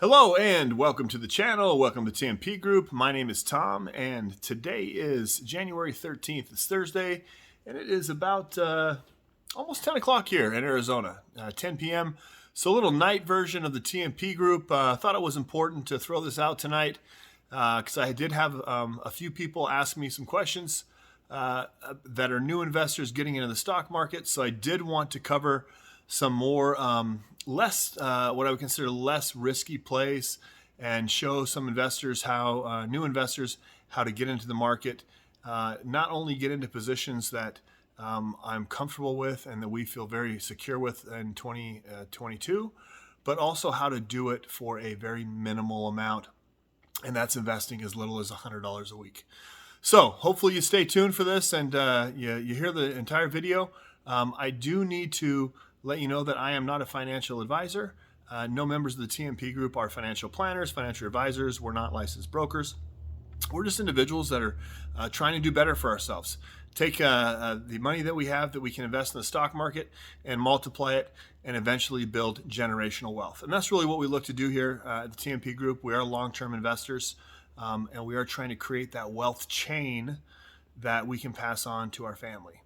Hello and welcome to the channel. Welcome to TMP Group. My name is Tom and today is January 13th. It's Thursday and it is about almost 10 o'clock here in Arizona, 10 p.m. So a little night version of the TMP Group. I thought it was important to throw this out tonight because I did have a few people ask me some questions that are new investors getting into the stock market. So I did want to cover some more less what I would consider less risky plays and show some investors how new investors how to get into the market, not only get into positions that I'm comfortable with and that we feel very secure with in 2022, but also how to do it for a very minimal amount, and that's investing as little as $100 a week. So hopefully you stay tuned for this and you hear the entire video. I do need to let you know that I am not a financial advisor. No members of the TMP Group are financial planners, financial advisors. We're not licensed brokers. We're just individuals that are trying to do better for ourselves. Take the money that we have that we can invest in the stock market and multiply it and eventually build generational wealth. And that's really what we look to do here at the TMP Group. We are long-term investors and we are trying to create that wealth chain that we can pass on to our family.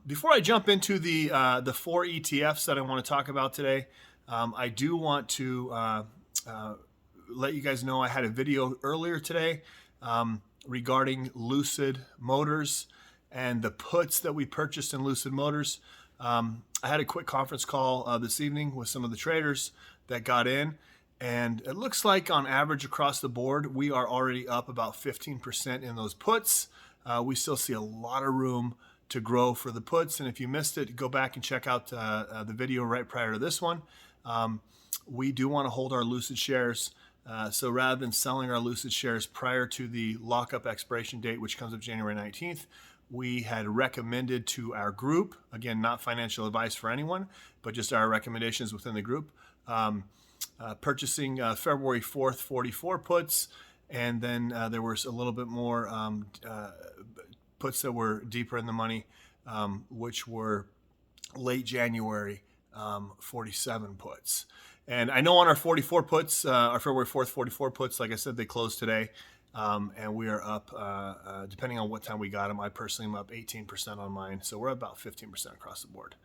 Before I jump into the 4 ETFs that I want to talk about today, I do want to let you guys know I had a video earlier today regarding Lucid Motors and the puts that we purchased in Lucid Motors. I had a quick conference call this evening with some of the traders that got in, and it looks like on average across the board, we are already up about 15% in those puts. We still see a lot of room to grow for the puts, and if you missed it, go back and check out the video right prior to this one. We do want to hold our Lucid shares, so rather than selling our Lucid shares prior to the lockup expiration date, which comes up January 19th, we had recommended to our group, again, not financial advice for anyone, but just our recommendations within the group, purchasing February 4th 44 puts, and then there was a little bit more puts that were deeper in the money, which were late January 47 puts. And I know on our 44 puts, our February 4th 44 puts, like I said, they closed today, and we are up, depending on what time we got them. I personally am up 18% on mine, so we're about 15% across the board.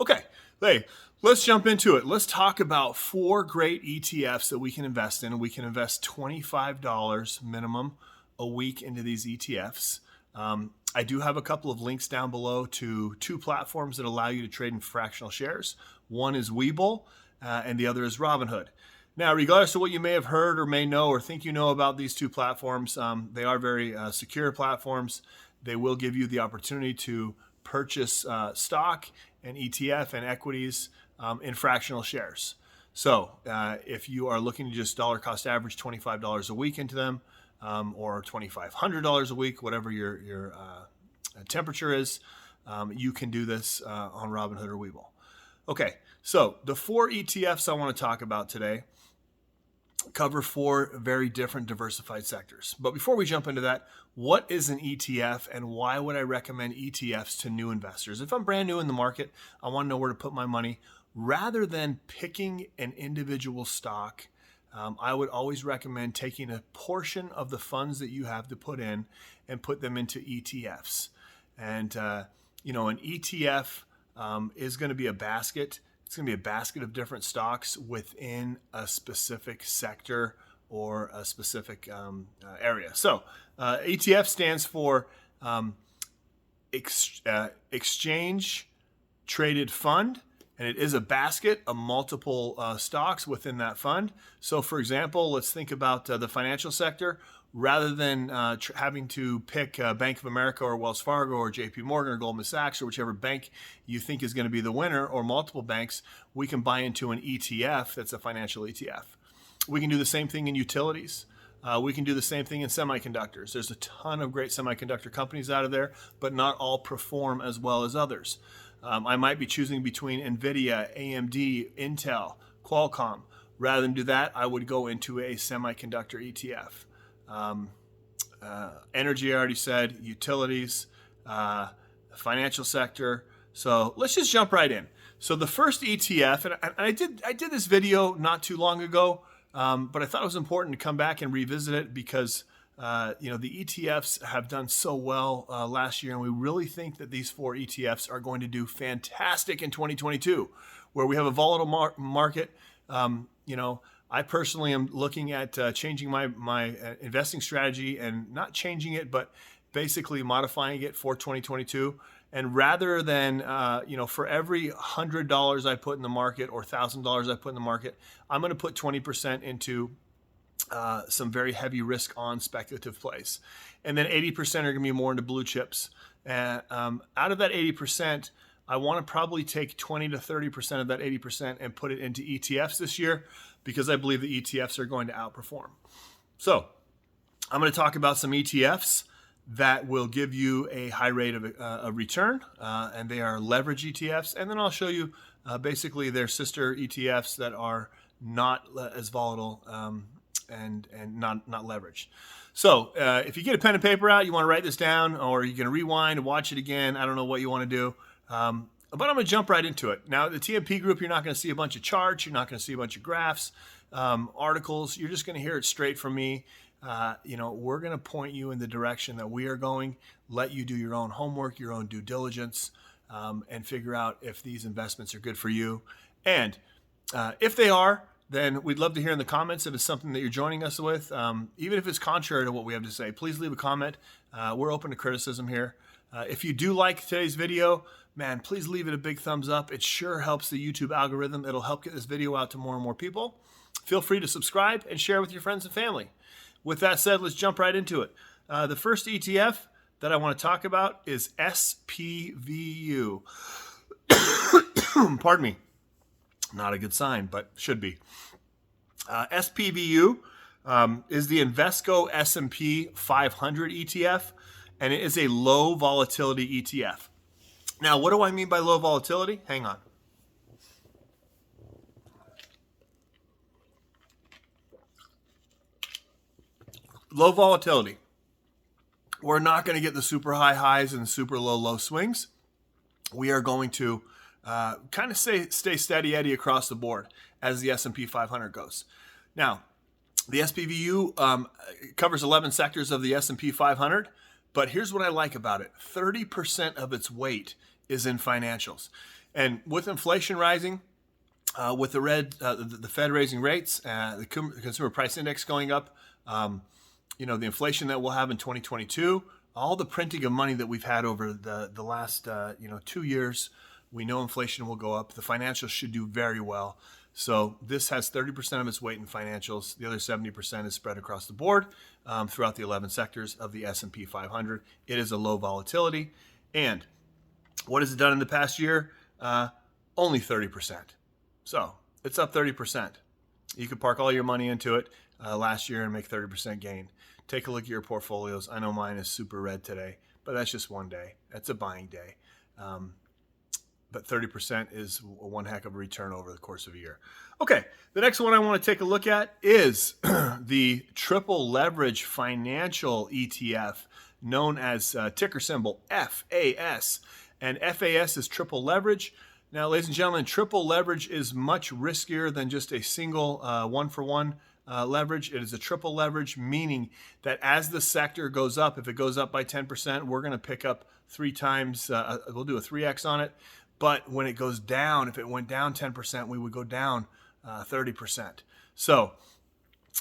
Okay, hey, let's jump into it. Let's talk about 4 great ETFs that we can invest in. We can invest $25 minimum a week into these ETFs. I do have a couple of links down below to 2 platforms that allow you to trade in fractional shares. One is Webull, and the other is Robinhood. Now, regardless of what you may have heard or may know or think you know about these 2 platforms, they are very secure platforms. They will give you the opportunity to purchase stock and ETF and equities in fractional shares. So if you are looking to just dollar cost average $25 a week into them, or $2,500 a week, whatever your temperature is, you can do this on Robinhood or Webull. Okay, so the 4 ETFs I want to talk about today cover 4 very different diversified sectors. But before we jump into that, what is an ETF and why would I recommend ETFs to new investors? If I'm brand new in the market, I want to know where to put my money. Rather than picking an individual stock, I would always recommend taking a portion of the funds that you have to put in and put them into ETFs. And, an ETF is going to be a basket. It's going to be a basket of different stocks within a specific sector or a specific area. So ETF stands for Exchange Traded Fund. And it is a basket of multiple stocks within that fund. So for example, let's think about the financial sector. Rather than having to pick Bank of America or Wells Fargo or JP Morgan or Goldman Sachs or whichever bank you think is going to be the winner or multiple banks, we can buy into an ETF that's a financial ETF. We can do the same thing in utilities. We can do the same thing in semiconductors. There's a ton of great semiconductor companies out of there, but not all perform as well as others. I might be choosing between NVIDIA, AMD, Intel, Qualcomm. Rather than do that, I would go into a semiconductor ETF. Energy, I already said, utilities, financial sector. So let's just jump right in. So the first ETF, and I did this video not too long ago But I thought it was important to come back and revisit it because the ETFs have done so well last year, and we really think that these 4 ETFs are going to do fantastic in 2022, where we have a volatile market. I personally am looking at changing my investing strategy, and not changing it, but basically modifying it for 2022. And rather than, for every $100 I put in the market or $1,000 I put in the market, I'm going to put 20% into some very heavy risk on speculative plays. And then 80% are going to be more into blue chips. Out of that 80%, I want to probably take 20 to 30% of that 80% and put it into ETFs this year, because I believe the ETFs are going to outperform. So I'm going to talk about some ETFs that will give you a high rate of return, and they are leverage ETFs. And then I'll show you basically their sister ETFs that are not as volatile and not leveraged. So if you get a pen and paper out, you want to write this down, or you're going to rewind and watch it again. I don't know what you want to do. But I'm going to jump right into it. Now, the TMP group, you're not going to see a bunch of charts. You're not going to see a bunch of graphs, articles. You're just going to hear it straight from me. We're going to point you in the direction that we are going, let you do your own homework, your own due diligence, and figure out if these investments are good for you. And if they are, then we'd love to hear in the comments if it's something that you're joining us with. Even if it's contrary to what we have to say, please leave a comment. We're open to criticism here. If you do like today's video, man, please leave it a big thumbs up. It sure helps the YouTube algorithm. It'll help get this video out to more and more people. Feel free to subscribe and share with your friends and family. With that said, let's jump right into it. The first ETF that I want to talk about is SPVU. Pardon me. Not a good sign, but should be. SPVU is the Invesco S&P 500 ETF, and it is a low volatility ETF. Now, what do I mean by low volatility? Hang on. Low volatility. We're not going to get the super high highs and the super low swings. We are going to kind of stay steady Eddie across the board as the S&P 500 goes. Now, the SPVU covers 11 sectors of the S&P 500, but here's what I like about it. 30% of its weight is in financials. And with inflation rising, with the Fed raising rates, the consumer price index going up, the inflation that we'll have in 2022, all the printing of money that we've had over the last 2 years, we know inflation will go up. The financials should do very well. So this has 30% of its weight in financials. The other 70% is spread across the board throughout the 11 sectors of the S&P 500. It is a low volatility. And what has it done in the past year? Only 30%. So it's up 30%. You could park all your money into it last year and make 30% gain. Take a look at your portfolios. I know mine is super red today, but that's just one day. That's a buying day. But 30% is one heck of a return over the course of a year. Okay, the next one I want to take a look at is the triple leverage financial ETF, known as ticker symbol FAS. And FAS is triple leverage. Now, ladies and gentlemen, triple leverage is much riskier than just a single one-for-one leverage. It is a triple leverage, meaning that as the sector goes up, if it goes up by 10%, we're going to pick up 3 times. We'll do a 3x on it. But when it goes down, if it went down 10%, we would go down 30%. So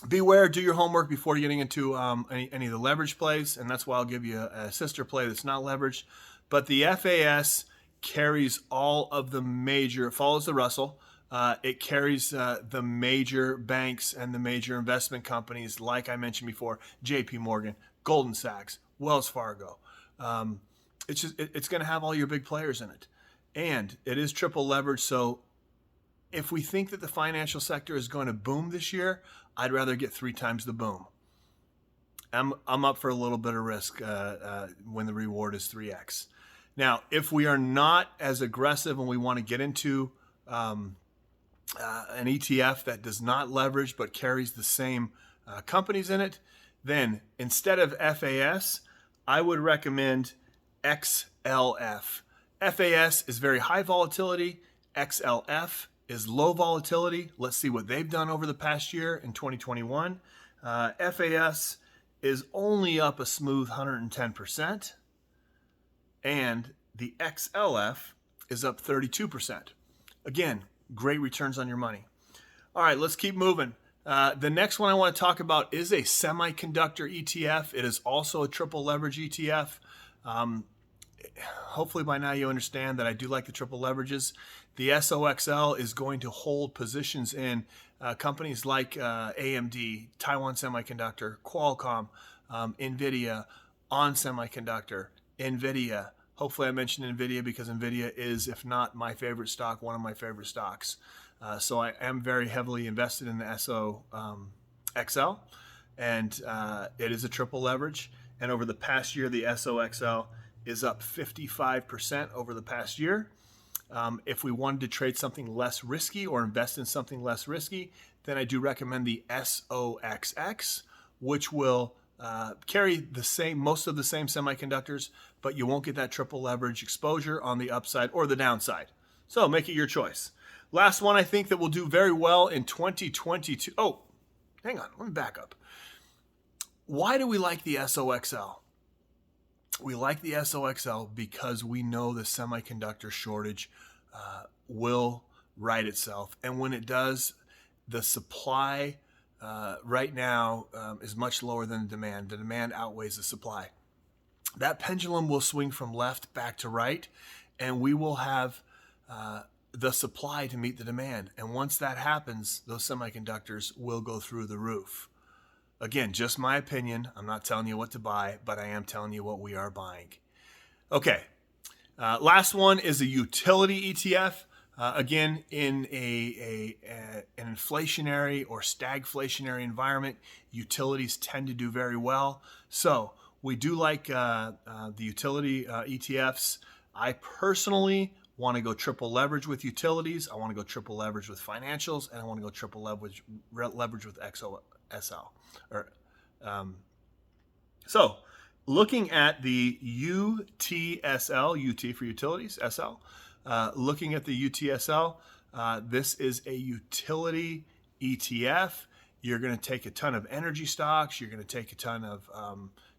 beware, do your homework before getting into any of the leverage plays. And that's why I'll give you a sister play that's not leveraged. But the FAS carries all of the major, it follows the Russell. It carries the major banks and the major investment companies, like I mentioned before, JP Morgan, Goldman Sachs, Wells Fargo. It's going to have all your big players in it. And it is triple leverage. So if we think that the financial sector is going to boom this year, I'd rather get 3 times the boom. I'm up for a little bit of risk when the reward is 3x. Now, if we are not as aggressive and we want to get into an ETF that does not leverage but carries the same companies in it, then instead of FAS, I would recommend XLF. FAS is very high volatility. XLF is low volatility. Let's see what they've done over the past year in 2021. FAS is only up a smooth 110%. And the XLF is up 32%. Again, great returns on your money. All right, let's keep moving. The next one I want to talk about is a semiconductor ETF. It is also a triple leverage ETF. Hopefully by now you understand that I do like the triple leverages. The SOXL is going to hold positions in companies like AMD, Taiwan Semiconductor, Qualcomm, NVIDIA, ON Semiconductor, NVIDIA. Hopefully I mentioned NVIDIA because NVIDIA is, if not my favorite stock, one of my favorite stocks. So I am very heavily invested in the SOXL, and it is a triple leverage. And over the past year, the SOXL is up 55% over the past year. If we wanted to trade something less risky or invest in something less risky, then I do recommend the SOXX, which will carry most of the same semiconductors, but you won't get that triple leverage exposure on the upside or the downside. So make it your choice. Last one I think that will do very well in 2022. Oh, hang on, let me back up. Why do we like the SOXL? We like the SOXL because we know the semiconductor shortage will right itself. And when it does, the supply right now is much lower than the demand. The demand outweighs the supply. That pendulum will swing from left back to right, and we will have the supply to meet the demand. And once that happens, those semiconductors will go through the roof. Again, just my opinion. I'm not telling you what to buy, but I am telling you what we are buying. Okay. Last one is a utility ETF. Again, in an inflationary or stagflationary environment, utilities tend to do very well. So we do like the utility ETFs. I personally want to go triple leverage with utilities. I want to go triple leverage with financials, and I want to go triple leverage with XOSL. So looking at the UTSL, UT for utilities, SL, looking at the UTSL, this is a utility ETF. You're going to take a ton of energy stocks. You're going to take a ton of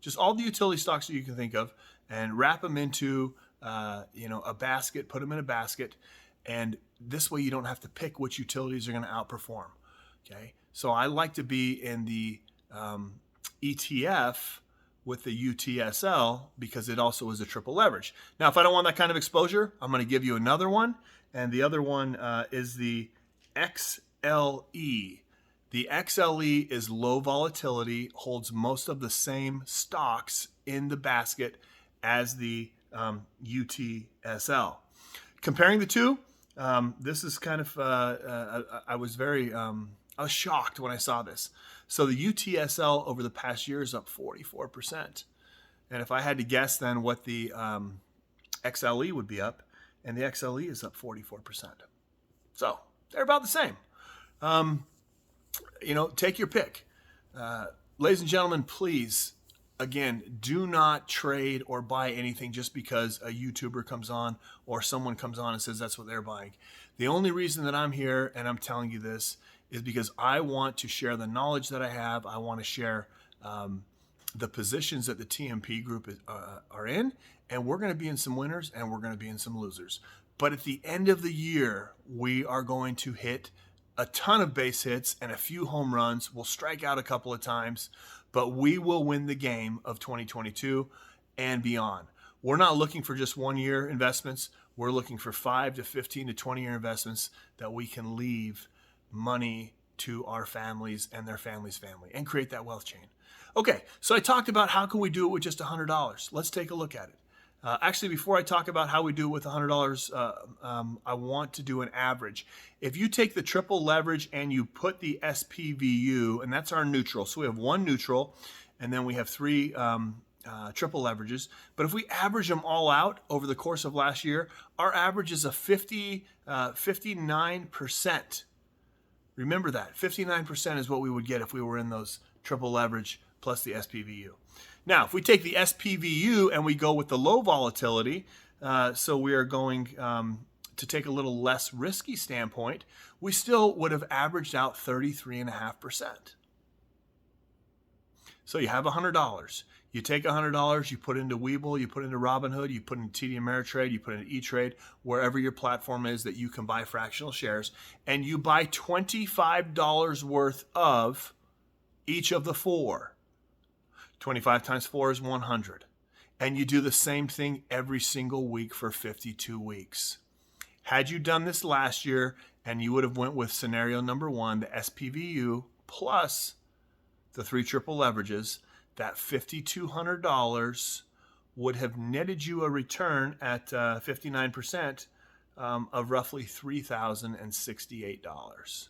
just all the utility stocks that you can think of and wrap them into a basket, put them in a basket. And this way you don't have to pick which utilities are going to outperform. Okay. So I like to be in the ETF with the UTSL because it also is a triple leverage. Now, if I don't want that kind of exposure, I'm going to give you another one. And the other one is the XLE. The XLE is low volatility, holds most of the same stocks in the basket as the UTSL. Comparing the two, this is kind of, I was shocked when I saw this. So the UTSL over the past year is up 44%. And if I had to guess then what the XLE would be up, and the XLE is up 44%. So they're about the same. Take your pick. Ladies and gentlemen, please, again, do not trade or buy anything just because a YouTuber comes on or someone comes on and says that's what they're buying. The only reason that I'm here and I'm telling you this is because I want to share the knowledge that I have. I want to share the positions that the TMP group are in, and we're going to be in some winners and we're going to be in some losers. But at the end of the year, we are going to hit a ton of base hits and a few home runs. We'll strike out a couple of times, but we will win the game of 2022 and beyond. We're not looking for just 1 year investments. We're looking for 5 to 15 to 20 year investments that we can leave money to our families and their family's family and create that wealth chain. Okay, so I talked about how can we do it with just $100. Let's take a look at it. Actually, before I talk about how we do it with $100, I want to do an average. If you take the triple leverage and you put the SPVU, and that's our neutral. So we have one neutral, and then we have three triple leverages. But if we average them all out over the course of last year, our average is a 59%. Remember that. 59% is what we would get if we were in those triple leverage plus the SPVU. Now, if we take the SPVU and we go with the low volatility, so we are going to take a little less risky standpoint, we still would have averaged out 33.5%. So you have $100. You take $100, you put into Webull, you put into Robinhood, you put into TD Ameritrade, you put into E-Trade, wherever your platform is that you can buy fractional shares, and you buy $25 worth of each of the four. 25 times 4 is 100. And you do the same thing every single week for 52 weeks. Had you done this last year, and you would have went with scenario number 1, the SPVU plus the 3 triple leverages, that $5,200 would have netted you a return at 59% of roughly $3,068.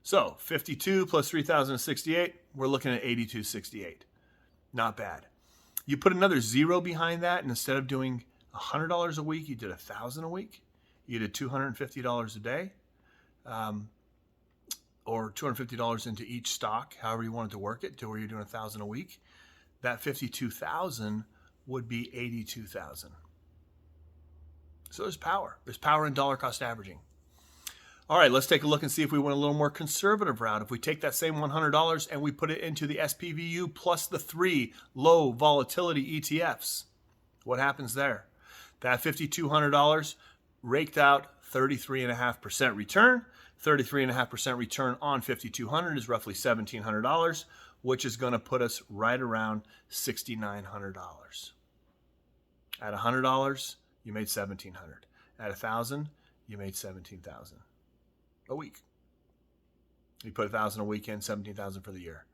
So 52 plus 3,068, we're looking at 8,268. Not bad. You put another zero behind that, and instead of doing $100 a week, you did $1,000 a week. You did $250 a day, or $250 into each stock, however you wanted to work it, to where you're doing $1,000 a week. That $52,000 would be $82,000. So there's power. There's power in dollar cost averaging. All right, let's take a look and see if we went a little more conservative route. If we take that same $100 and we put it into the SPVU plus the 3 low volatility ETFs, what happens there? That $5,200 raked out 33.5% return. 33.5% return on 5,200 is roughly $1,700, which is going to put us right around $6,900. At $100, you made $1,700. At $1,000, you made $17,000 a week. You put $1,000 a week in, $17,000 for the year.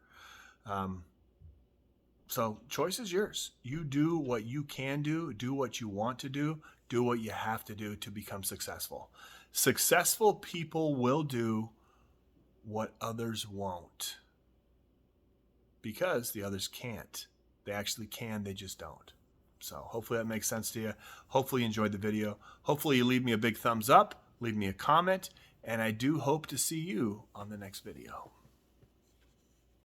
So choice is yours. You do what you can do what you want to do what you have to do to become successful. Successful people will do what others won't, because the others can't. They actually can, they just don't. So hopefully that makes sense to you. Hopefully you enjoyed the video. Hopefully you leave me a big thumbs up, leave me a comment, and I do hope to see you on the next video.